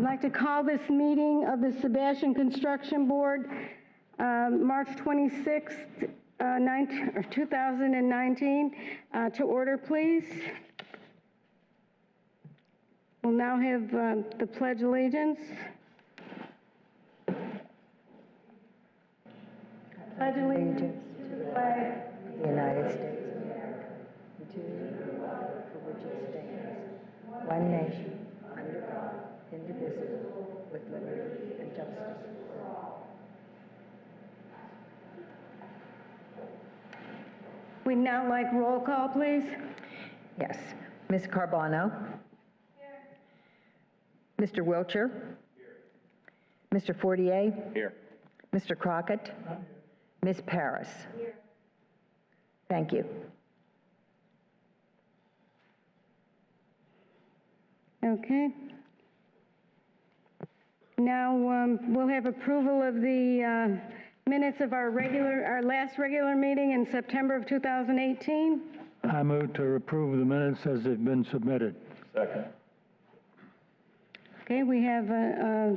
like to call this meeting of the Sebastian Construction Board, March 26th, 2019, to order, please. We'll now have the Pledge of Allegiance. Pledge allegiance to the flag of the United States of America, and to the republic for which it stands, one nation, under God, indivisible, with liberty and justice for all. We'd now like roll call, please. Yes. Ms. Carbano? Here. Mr. Wiltshire? Here. Mr. Fortier? Here. Mr. Crockett? Ms. Paris? Here. Thank you. Okay. Now we'll have approval of the minutes of our last regular meeting in September of 2018. I move to approve the minutes as they've been submitted. Second. Okay, we have a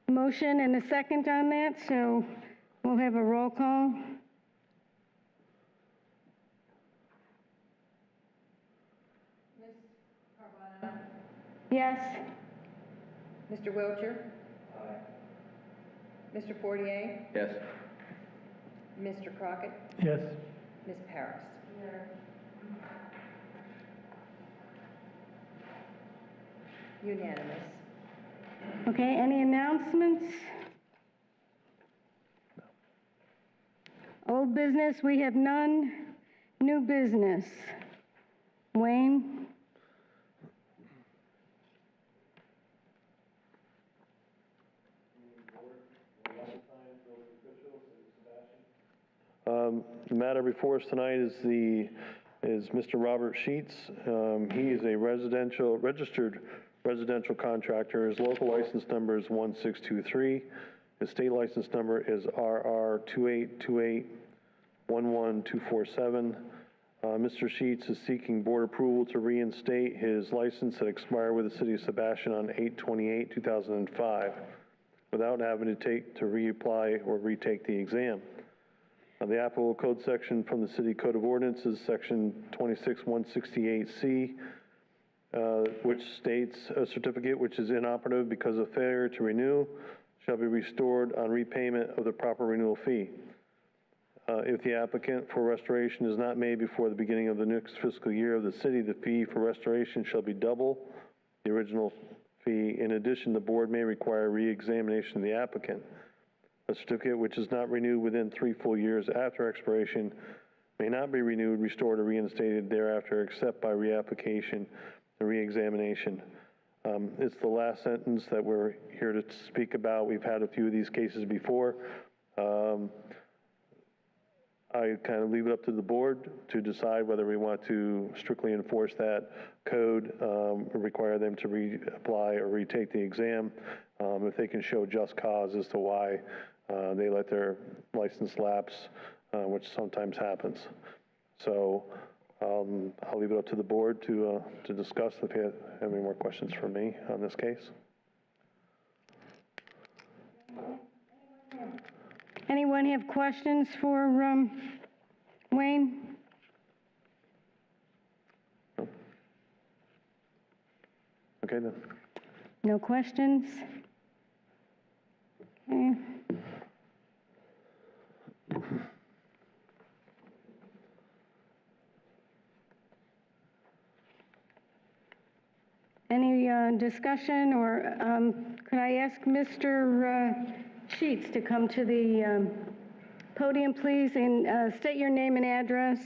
motion and a second on that, so we'll have a roll call. Ms. Carbano? Yes. Mr. Wiltshire? Aye. Mr. Fortier? Yes. Mr. Crockett? Yes. Ms. Paris? Unanimous. Okay, any announcements? No. Old business, we have none. New business. Wayne? The matter before us tonight is Mr. Robert Sheets. He is a registered residential contractor. His local license number is 1623. His state license number is RR282811247. Mr. Sheets is seeking board approval to reinstate his license that expired with the City of Sebastian on 8/28/2005 without having to reapply or retake the exam. The applicable code section from the City Code of Ordinances, Section 26168C, which states a certificate which is inoperative because of failure to renew shall be restored on repayment of the proper renewal fee. If the applicant for restoration is not made before the beginning of the next fiscal year of the city, the fee for restoration shall be double the original fee. In addition, the board may require re-examination of the applicant. A certificate which is not renewed within 3 full years after expiration may not be renewed, restored, or reinstated thereafter except by reapplication and re-examination. It's the last sentence that we're here to speak about. We've had a few of these cases before. I kind of leave it up to the board to decide whether we want to strictly enforce that code, require them to reapply or retake the exam, if they can show just cause as to why they let their license lapse, which sometimes happens. So I'll leave it up to the board to discuss if you have any more questions for me on this case. Anyone have questions for Wayne? No? Okay then. No questions? Okay. Any discussion, or could I ask Mr. Sheets to come to the podium, please, and state your name and address?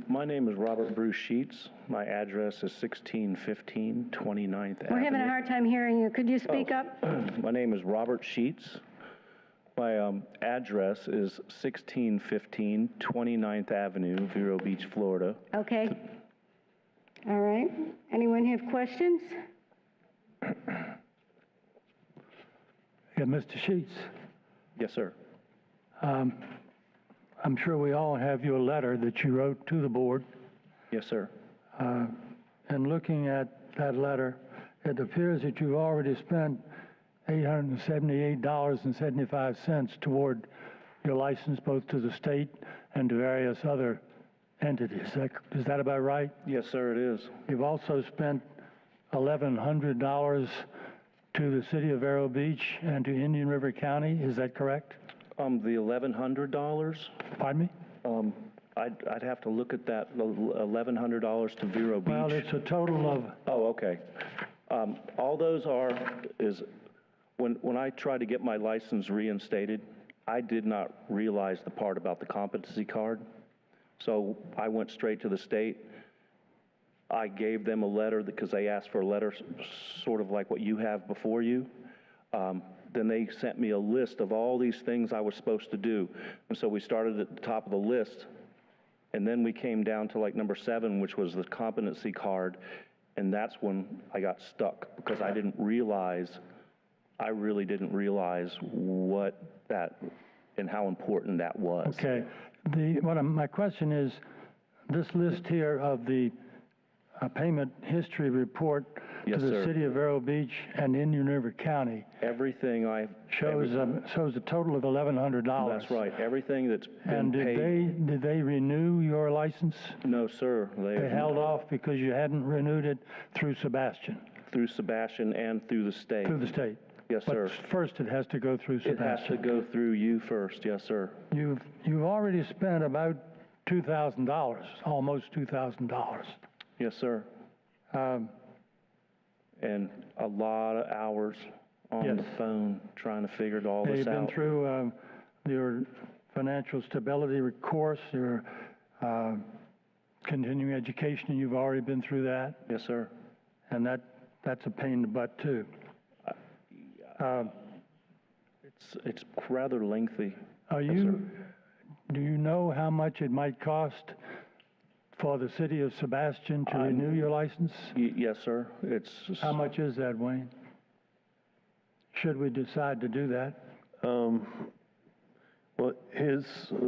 My name is Robert Bruce Sheets. My address is 1615 29th Avenue. We're having a hard time hearing you. Could you speak up? My name is Robert Sheets. My address is 1615 29th Avenue, Vero Beach, Florida. Okay. All right. Anyone have questions? Yeah, Mr. Sheets, Yes, sir. I'm sure we all have your letter that you wrote to the board. Yes, sir. In looking at that letter, it appears that you've already spent $878.75 toward your license, both to the state and to various other entities. Is that about right? Yes, sir, it is. You've also spent $1,100 to the city of Vero Beach and to Indian River County. Is that correct? The $1,100, Pardon me? I'd have to look at that, $1,100 to Vero Beach. Well, it's a total of, Oh, okay. All those is, when I tried to get my license reinstated, I did not realize the part about the competency card. So I went straight to the state. I gave them a letter because they asked for a letter sort of like what you have before you. Then they sent me a list of all these things I was supposed to do. And so we started at the top of the list, and then we came down to like number 7, which was the competency card, and that's when I got stuck because I really didn't realize what that and how important that was. okay. My question is, this list here of the payment history report Yes, to the sir. city of Vero Beach and Indian River County Everything shows a total of $1,100. that's right. Everything that's been And paid. did they renew your license? No, sir. They held off because you hadn't renewed it through Sebastian, through Sebastian and through the state. through the state. Yes, sir. But first it has to go through It has to Sebastian. go through you first. Yes, sir. You've already spent about $2,000, almost $2,000. Yes, sir. And a lot of hours on Yes. the phone trying to figure all this You've been out. through your financial stability course, your continuing education, you've already been through that, Yes, sir. and that's a pain in the butt too. It's rather lengthy. Do you know how much it might cost for the city of Sebastian to renew your license? Yes, sir. How much is that, Wayne? Should we decide to do that? Well,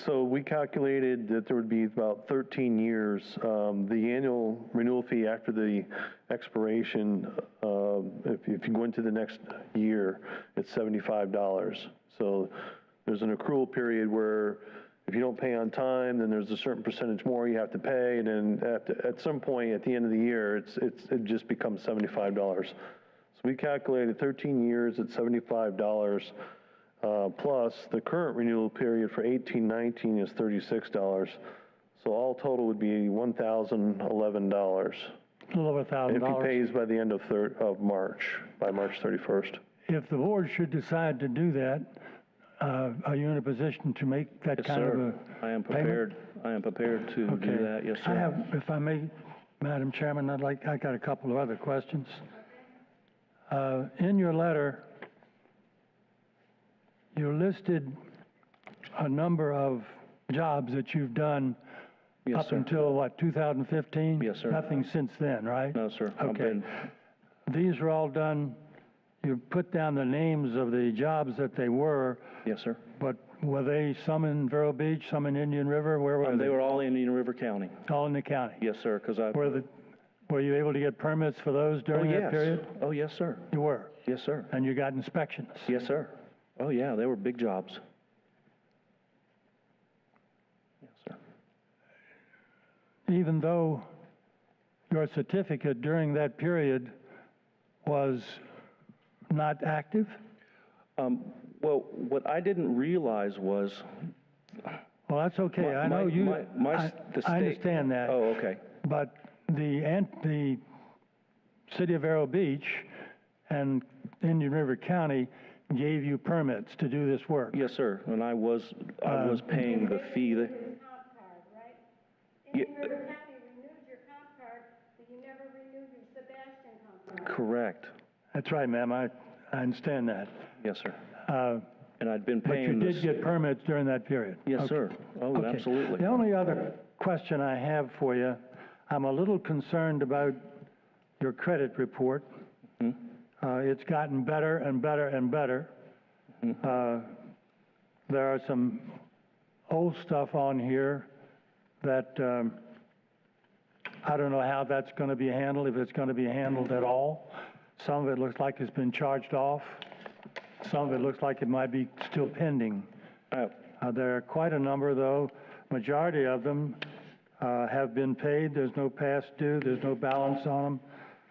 so we calculated that there would be about 13 years. The annual renewal fee after the expiration, if you go into the next year, it's $75. So there's an accrual period where if you don't pay on time, then there's a certain percentage more you have to pay, and then at some point at the end of the year, it just becomes $75. So we calculated 13 years at $75. Plus, the current renewal period for 18-19 is $36. So all total would be $1,011. A little over $1,000. If he pays by the end of March, by March 31st. If the board should decide to do that, are you in a position to make that Yes, kind of sir. a I am prepared. I am prepared to do that. Yes, sir. I have, if I may, Madam Chairman, I got a couple of other questions. In your letter, you listed a number of jobs that you've done Yes, up sir. until, what, 2015? Yes, sir. Nothing since then, right? No, sir. I've Okay. been- These were all done, you put down the names of the jobs that they were, Yes, sir. but were they some in Vero Beach, some in Indian River? Where were They were all in Indian River County. All in the county? Yes, sir, because I... Were you able to get permits for those during that period? Oh, yes, sir. You were? Yes, sir. And you got inspections? Yes, sir. Oh, yeah, they were big jobs. Yes, sir. Even though your certificate during that period was not active? Well, what I didn't realize was... Well, that's okay. I know you, the state... I understand that. Oh, okay. But the city of Vero Beach and Indian River County gave you permits to do this work. Yes, sir, and I was paying the fee. Comp card, right? Yeah. Indian River County renewed your comp card, but you never renewed your Sebastian comp card. Correct. That's right, ma'am. I understand that. Yes, sir. Uh, And I'd been But you paying did this... get permits during that period? Yes, Okay. sir. Oh, Okay. absolutely. The only other question I have for you, I'm a little concerned about your credit report. It's gotten better and better and better. There are some old stuff on here that I don't know how that's going to be handled, if it's going to be handled at all. Some of it looks like it's been charged off. Some of it looks like it might be still pending. There are quite a number, though. Majority of them have been paid. There's no past due. There's no balance on them,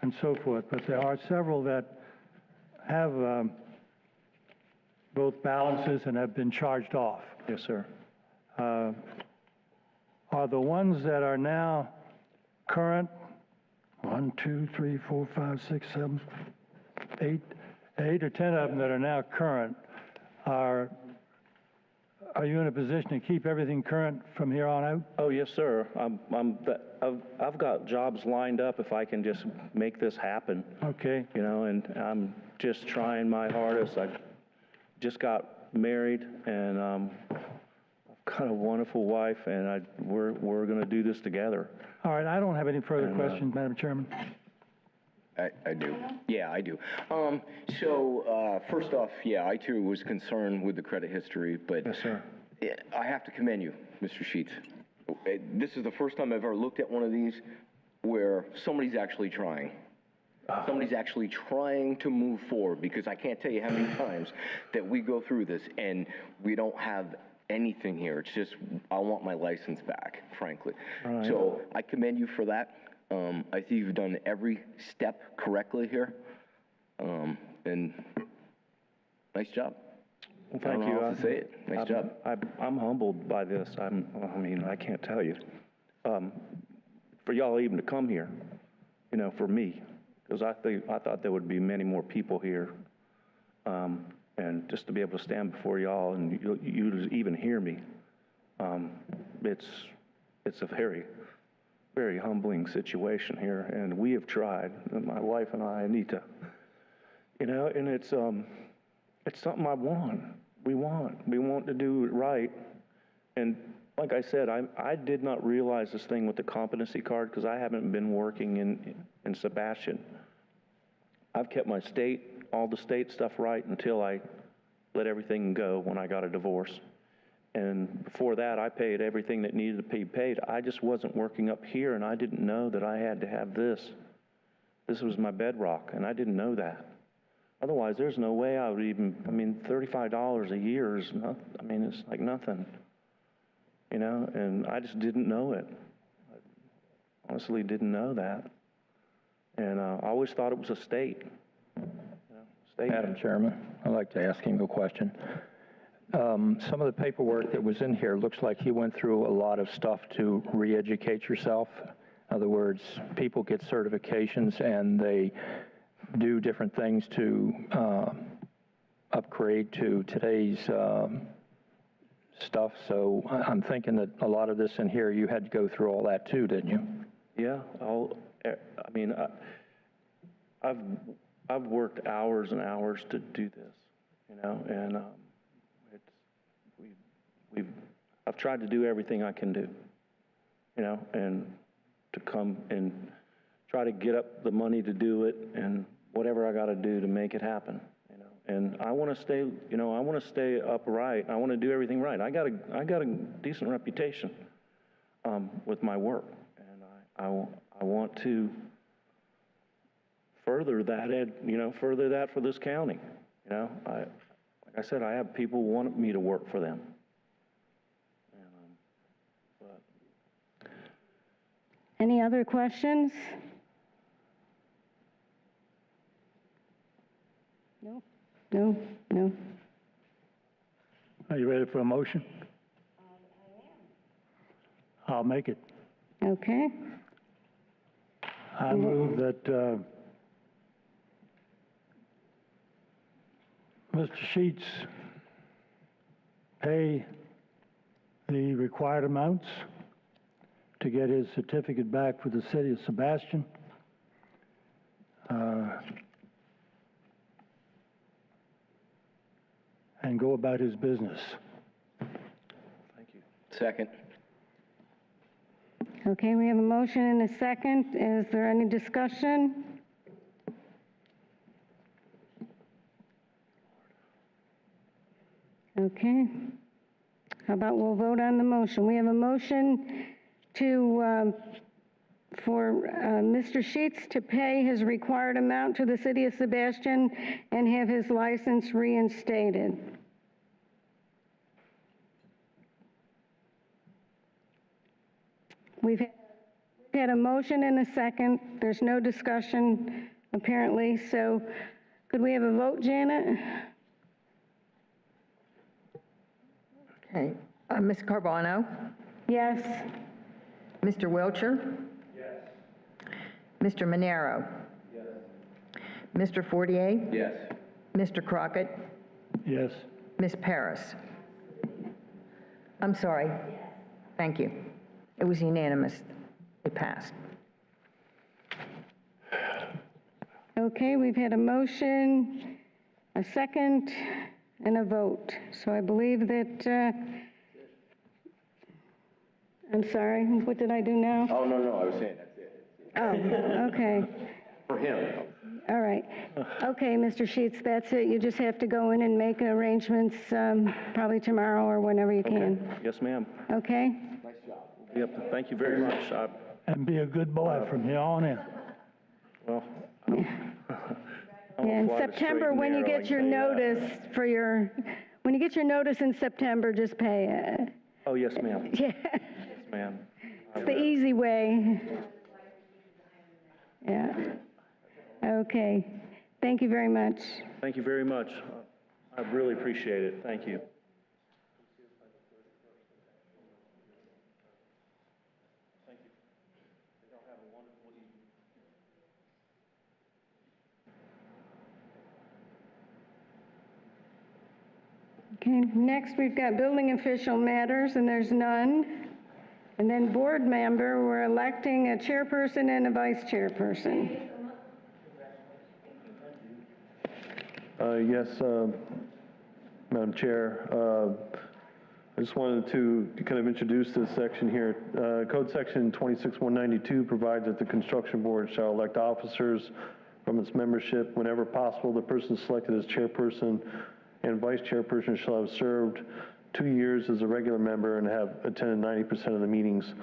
and so forth. But there are several that have both balances and have been charged off. Yes, sir. Are the ones that are now current, 1, 2, 3, 4, 5, 6, 7, 8 or 10 of them that are now current, are you in a position to keep everything current from here on out? Oh, yes, sir. I've got jobs lined up if I can just make this happen. Okay. You know, and I'm just trying my hardest. I just got married, and I've got a wonderful wife, and we're going to do this together. All right, I don't have any further questions, Madam Chairman. I do. Yeah, I do. First off, yeah, I too was concerned with the credit history, but Yes, sir. I have to commend you, Mr. Sheets. This is the first time I've ever looked at one of these where somebody's actually trying. Somebody's actually trying to move forward, because I can't tell you how many times that we go through this and we don't have anything here. It's just, I want my license back, frankly. Right. So I commend you for that. I think you've done every step correctly here. And nice job. Well, thank you. I don't know how else to say it. Nice job. I'm humbled by this. I can't tell you. For y'all even to come here, you know, for me, because I thought there would be many more people here. And just to be able to stand before y'all and you to even hear me, it's a very, very humbling situation here. And we have tried, and my wife and I need to, you know, and it's something I want. We want to do it right. And like I said, I did not realize this thing with the competency card because I haven't been working in Sebastian. I've kept my all the state stuff right until I let everything go when I got a divorce. And before that, I paid everything that needed to be paid. I just wasn't working up here, and I didn't know that I had to have this. This was my bedrock, and I didn't know that. Otherwise, there's no way I would even, $35 a year is nothing. It's like nothing, you know, and I just didn't know it. I honestly didn't know that. And I always thought it was a state. Madam Chairman, I'd like to ask him a question. Some of the paperwork that was in here looks like he went through a lot of stuff to re-educate yourself. In other words, people get certifications and they do different things to upgrade to today's stuff. So I'm thinking that a lot of this in here, you had to go through all that too, didn't you? Yeah, I've worked hours and hours to do this, you know, and I've tried to do everything I can do, you know, and to come and try to get up the money to do it and whatever I got to do to make it happen, you know. And I want to stay, you know, I want to stay upright. I want to do everything right. I got a decent reputation with my work, and I want to further that for this county. You know, like I said, I have people who want me to work for them. Any other questions? No. Are you ready for a motion? I am. I'll make it. Okay. I move that Mr. Sheets pay the required amounts to get his certificate back for the city of Sebastian. And go about his business. Thank you. Second. Okay, we have a motion and a second. Is there any discussion? Okay. How about we'll vote on the motion? We have a motion to for Mr. Sheets to pay his required amount to the city of Sebastian and have his license reinstated. We've had a motion and a second. There's no discussion apparently, so could we have a vote, Janet? Okay. Ms. Carbono? Yes. Mr. Wilcher? Yes. Mr. Manero? Yes. Mr. Fortier? Yes. Mr. Crockett? Yes. Ms. Paris? I'm sorry. Thank you. It was unanimous. It passed. Okay, we've had a motion, a second, and a vote. So I believe that, I'm sorry, what did I do now? Oh, no, I was saying that's it. Oh, okay. For him. All right. Okay, Mr. Sheets, that's it. You just have to go in and make arrangements probably tomorrow or whenever you can. Yes, ma'am. Okay? Yep, thank you very much. And be a good boy from here on in. Well, Yeah, in September, when you get your notice for your, when you get your notice in September, just pay it. Oh, yes, ma'am. Yeah, Yes, ma'am. it's the easy way. Yeah. Okay. Thank you very much. Thank you very much. I really appreciate it. Thank you. Okay, next we've got building official matters, and there's none. And then board member, we're electing a chairperson and a vice chairperson. Yes, Madam Chair. I just wanted to kind of introduce this section here. Code Section 26192 provides that the construction board shall elect officers from its membership. Whenever possible, the person selected as chairperson and vice chairperson shall have served 2 years as a regular member and have attended 90% of the meetings.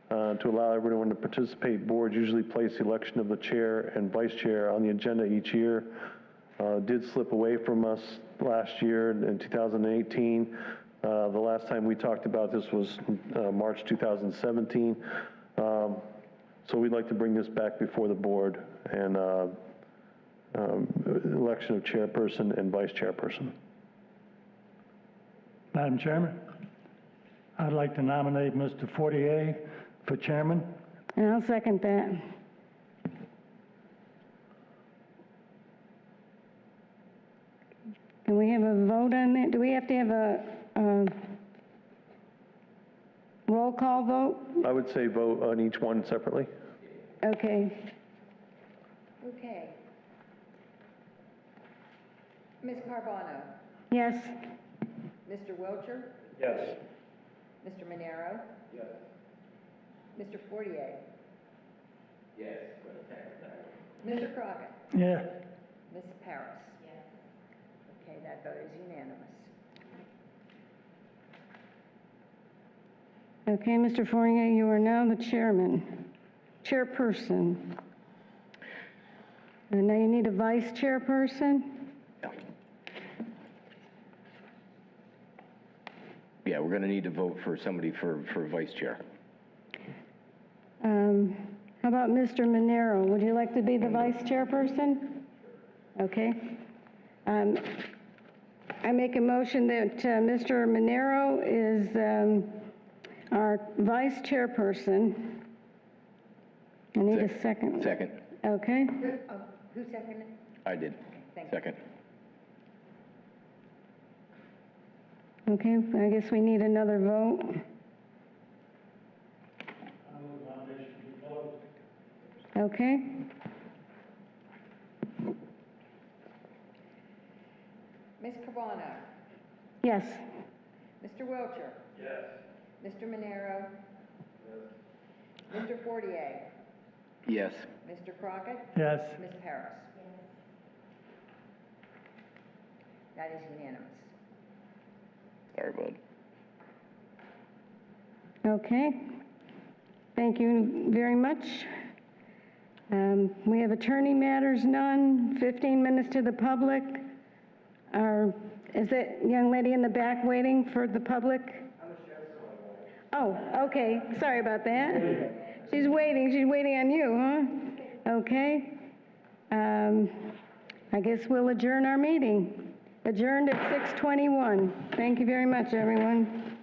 To allow everyone to participate, boards usually place the election of the chair and vice chair on the agenda each year. Did slip away from us last year in 2018. The last time we talked about this was March 2017. So we'd like to bring this back before the board and election of chairperson and vice chairperson. Madam Chairman, I'd like to nominate Mr. Fortier for chairman. And I'll second that. Can we have a vote on that? Do we have to have a roll call vote? I would say vote on each one separately. Okay. Okay. Ms. Carbono? Yes. Mr. Wilcher? Yes. Mr. Manero? Yes. Mr. Fortier? Yes. Mr. Crockett? Yeah. Ms. Paris? Yes. Okay, that vote is unanimous. Okay, Mr. Fournier, you are now the chairperson. And now you need a vice chairperson? Yeah, we're going to need to vote for somebody for vice chair. How about Mr. Manero? Would you like to be the vice chairperson? Okay. I make a motion that Mr. Manero is our vice chairperson. I need a second. Second. Okay. Who seconded? I did. Thank you. Second. Okay, I guess we need another vote. Okay. Ms. Carbono? Yes. Mr. Wilcher? Yes. Mr. Manero? Yes. Mr. Fortier? Yes. Mr. Crockett? Yes. Ms. Paris? That is unanimous. Sorry, bud. Okay. Thank Thank you very much. We have attorney matters, none. 15 minutes to the public. Is that young lady in the back waiting for the public? Oh, okay, sorry about that. She's waiting on you, huh? Okay. I guess we'll adjourn our meeting. Adjourned at 6:21. Thank you very much, everyone.